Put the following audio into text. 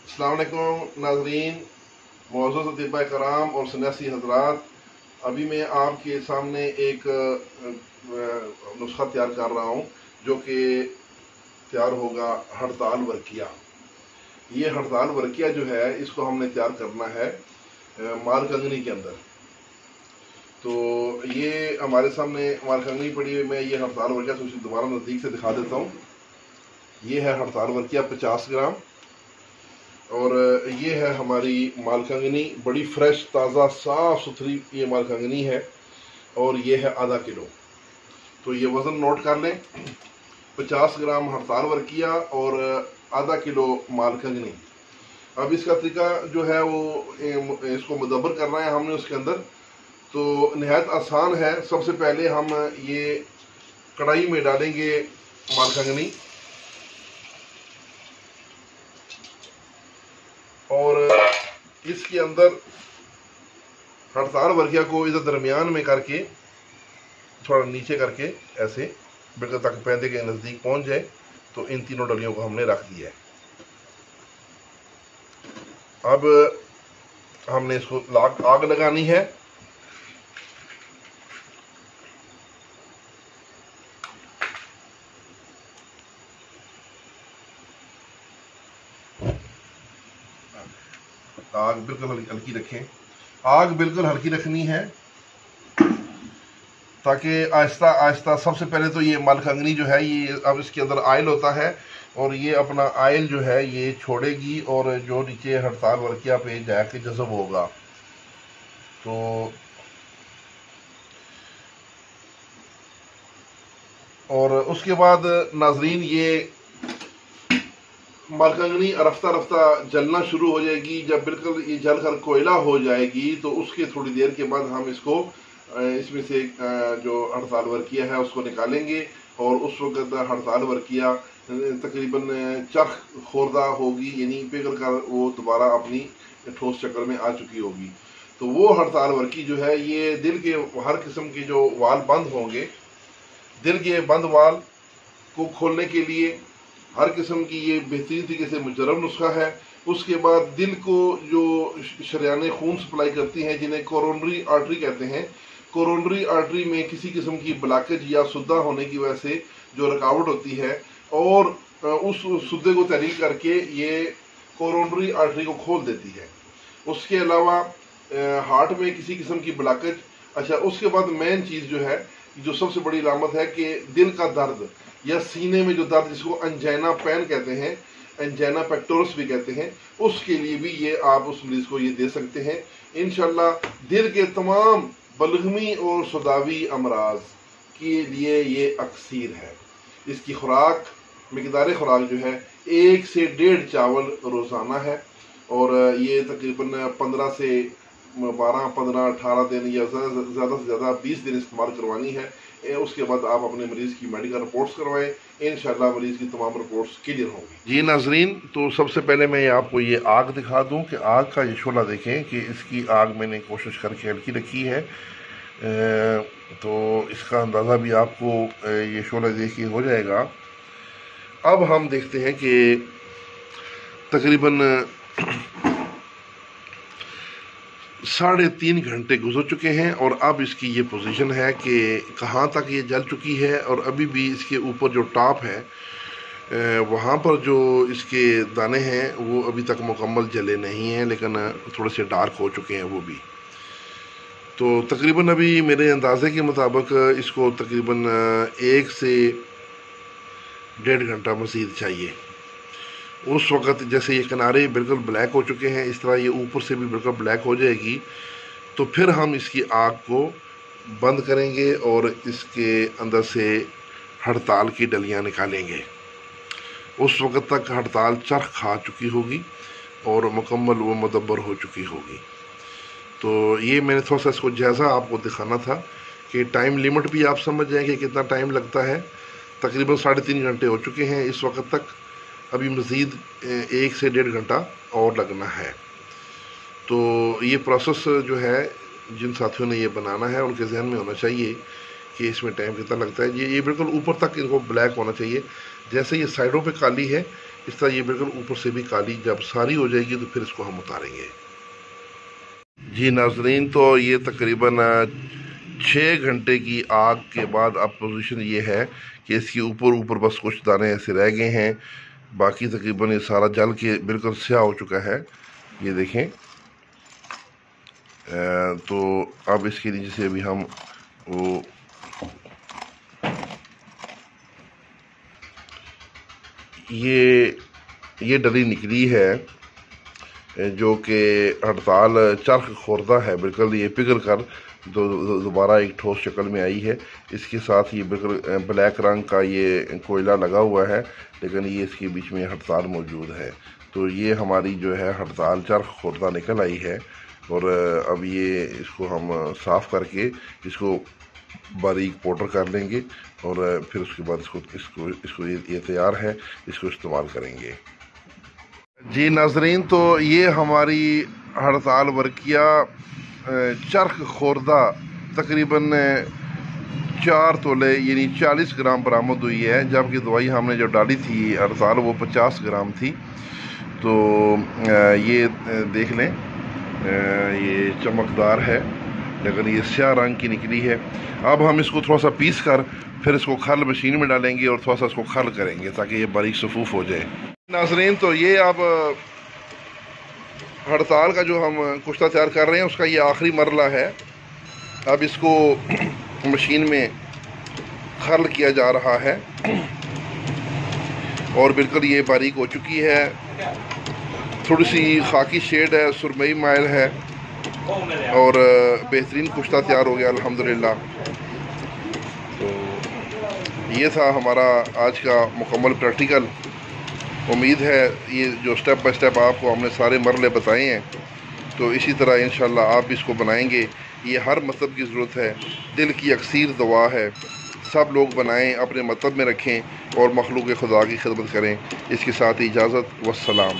अस्सलाम वालेकुम नाज़रीन, मौजूद अतिबा कराम और सन्यासी हजरात। अभी मैं आपके सामने एक नुस्खा तैयार कर रहा हूँ जो कि तैयार होगा हड़ताल वर्किया। ये हड़ताल वर्किया जो है इसको हमने तैयार करना है मालकंगनी के अंदर। तो ये हमारे सामने मालकंगनी पड़ी हुई, मैं ये हड़ताल वर्किया तो उसे दोबारा नज़दीक से दिखा देता हूँ। ये है हड़ताल वर्किया 50 ग्राम और ये है हमारी मालकंगनी, बड़ी फ्रेश ताज़ा साफ़ सुथरी ये मालकंगनी है और ये है आधा किलो। तो ये वज़न नोट कर लें, 50 ग्राम हड़ताल वर्किया और आधा किलो मालकंगनी। अब इसका तरीका जो है वो इसको मुदब्बर करना है हमने उसके अंदर। तो नहायत आसान है। सबसे पहले हम ये कढ़ाई में डालेंगे मालकंगनी और इसके अंदर हड़ताल वर्किया को इधर दरमियान में करके थोड़ा नीचे करके ऐसे बिल्कुल तक पैदे के नज़दीक पहुंच जाए। तो इन तीनों डलियों को हमने रख दिया है। अब हमने इसको आग लगानी है। आग बिल्कुल हल्की रखें, आग बिल्कुल हल्की रखनी है ताकि आहिस्ता आहिस्ता, सबसे पहले तो ये मालकंगनी जो है ये अब इसके अंदर आयल होता है और ये अपना आयल जो है ये छोड़ेगी और जो नीचे हड़ताल वर्किया पे जाके जज़ब होगा। तो और उसके बाद नाजरीन ये मालकंगनी रफ्ता रफ्ता जलना शुरू हो जाएगी। जब बिल्कुल ये जल कर कोयला हो जाएगी तो उसके थोड़ी देर के बाद हम इसको इसमें से जो हड़ताल वर्किया है उसको निकालेंगे और उस वक्त हड़ताल वर्किया तकरीबन चरख खोरदा होगी, यानी पिघल कर वो दोबारा अपनी ठोस शक्ल में आ चुकी होगी। तो वो हड़ताल वर्की जो है ये दिल के हर किस्म के जो वाल बंद होंगे, दिल के बंद वाल को खोलने के लिए हर किस्म की ये बेहतरीन तरीके से मुजरब नुस्खा है। उसके बाद दिल को जो शरियाने खून सप्लाई करती हैं जिन्हें कोरोनरी आर्टरी कहते हैं, कोरोनरी आर्टरी में किसी किस्म की ब्लॉकेज या सुद्दा होने की वजह से जो रुकावट होती है और उस सुद्दे को तहरीक करके ये कोरोनरी आर्टरी को खोल देती है। उसके अलावा हार्ट में किसी किस्म की ब्लॉकेज। अच्छा, उसके बाद मेन चीज़ जो है, जो सबसे बड़ी अलामत है कि दिल का दर्द या सीने में जो दर्द, जिसको अंजाइना पेन कहते हैं, अंजाइना पेक्टोरस भी कहते हैं, उसके लिए भी ये आप उस मरीज को ये दे सकते हैं। इंशाल्लाह दिल के तमाम बलगमी और सदावी अमराज के लिए ये अक्सीर है। इसकी खुराक, मिकदार खुराक जो है 1 से 1.5 चावल रोज़ाना है और ये तकरीबन 15 से 12, 15, 18 दिन या ज़्यादा से ज़्यादा 20 दिन इस्तेमाल करवानी है। उसके बाद आप अपने मरीज़ की मेडिकल रिपोर्ट्स करवाएं, इंशाल्लाह मरीज़ की तमाम रिपोर्ट्स क्लियर होंगी। जी नाजरीन, तो सबसे पहले मैं आपको ये आग दिखा दूं कि आग का ये शोला देखें कि इसकी आग मैंने कोशिश करके हल्की रखी है। तो इसका अंदाज़ा भी आपको ये शोला देख के हो जाएगा। अब हम देखते हैं कि तकरीबन 3.5 घंटे गुजर चुके हैं और अब इसकी ये पोजीशन है कि कहाँ तक ये जल चुकी है और अभी भी इसके ऊपर जो टॉप है वहाँ पर जो इसके दाने हैं वो अभी तक मुकम्मल जले नहीं हैं, लेकिन थोड़े से डार्क हो चुके हैं वो भी। तो तकरीबन अभी मेरे अंदाज़े के मुताबिक इसको तकरीबन 1 से 1.5 घंटा मज़ीद चाहिए। उस वक़्त जैसे ये किनारे बिल्कुल ब्लैक हो चुके हैं, इस तरह ये ऊपर से भी बिल्कुल ब्लैक हो जाएगी। तो फिर हम इसकी आग को बंद करेंगे और इसके अंदर से हड़ताल की डलियां निकालेंगे। उस वक़्त तक हड़ताल चरख खा चुकी होगी और मुकम्मल वो मुदब्बर हो चुकी होगी। तो ये मैंने थोड़ा सा इसको जायज़ा आपको दिखाना था कि टाइम लिमिट भी आप समझ जाएँ कि कितना टाइम लगता है। तकरीबन 3.5 घंटे हो चुके हैं इस वक्त तक, अभी मज़ीद 1 से 1.5 घंटा और लगना है। तो ये प्रोसेस जो है जिन साथियों ने ये बनाना है उनके जहन में होना चाहिए कि इसमें टाइम कितना लगता है। ये बिल्कुल ऊपर तक इनको ब्लैक होना चाहिए। जैसे ये साइडों पे काली है, इस तरह ये बिल्कुल ऊपर से भी काली जब सारी हो जाएगी तो फिर इसको हम उतारेंगे। जी नाज़रीन, तो ये तकरीबन 6 घंटे की आग के बाद अब पोजीशन ये है कि इसके ऊपर बस कुछ दाने ऐसे रह गए हैं, बाकी तकरीबन ये सारा जल के बिल्कुल स्याह हो चुका है। ये देखें। तो अब इसके नीचे से अभी हम वो ये डली निकली है जो कि हड़ताल चरख खोरदा है, बिल्कुल ये पिघल कर दोबारा एक ठोस शक्ल में आई है। इसके साथ ये बिल्कुल ब्लैक रंग का ये कोयला लगा हुआ है, लेकिन ये इसके बीच में हड़ताल मौजूद है। तो ये हमारी जो है हड़ताल चरख खोरदा निकल आई है। और अब ये इसको हम साफ़ करके इसको बारीक पाउडर कर लेंगे और फिर उसके बाद इसको ये तैयार है, इसको इस्तेमाल करेंगे। जी नाज़रीन, तो ये हमारी हड़ताल वर्किया चरख खोरदा तकरीबन 4 तोले यानी 40 ग्राम बरामद हुई है, जबकि दवाई हमने जो डाली थी हड़ताल वो 50 ग्राम थी। तो ये देख लें, ये चमकदार है लेकिन ये स्याह रंग की निकली है। अब हम इसको थोड़ा सा पीस कर फिर इसको खल मशीन में डालेंगे और थोड़ा सा इसको खल करेंगे ताकि ये बारीक सफूफ हो जाए। नाज़रीन, तो ये अब हड़ताल का जो हम कुश्ता तैयार कर रहे हैं उसका ये आखिरी मरला है। अब इसको मशीन में खल किया जा रहा है और बिल्कुल ये बारीक हो चुकी है। थोड़ी सी खाकी शेड है, सुरमई माइल है और बेहतरीन कुश्ता तैयार हो गया अल्हम्दुलिल्लाह। तो ये था हमारा आज का मुकम्मल प्रैक्टिकल। उम्मीद है ये जो स्टेप बाय स्टेप आपको हमने सारे मरले बताए हैं, तो इसी तरह इंशाल्लाह आप इसको बनाएंगे। ये हर मतलब की ज़रूरत है, दिल की अक्सीर दुआ है। सब लोग बनाएं, अपने मतलब में रखें और मखलूक खुदा की खिदमत करें। इसके साथ इजाज़त, वस्सलाम।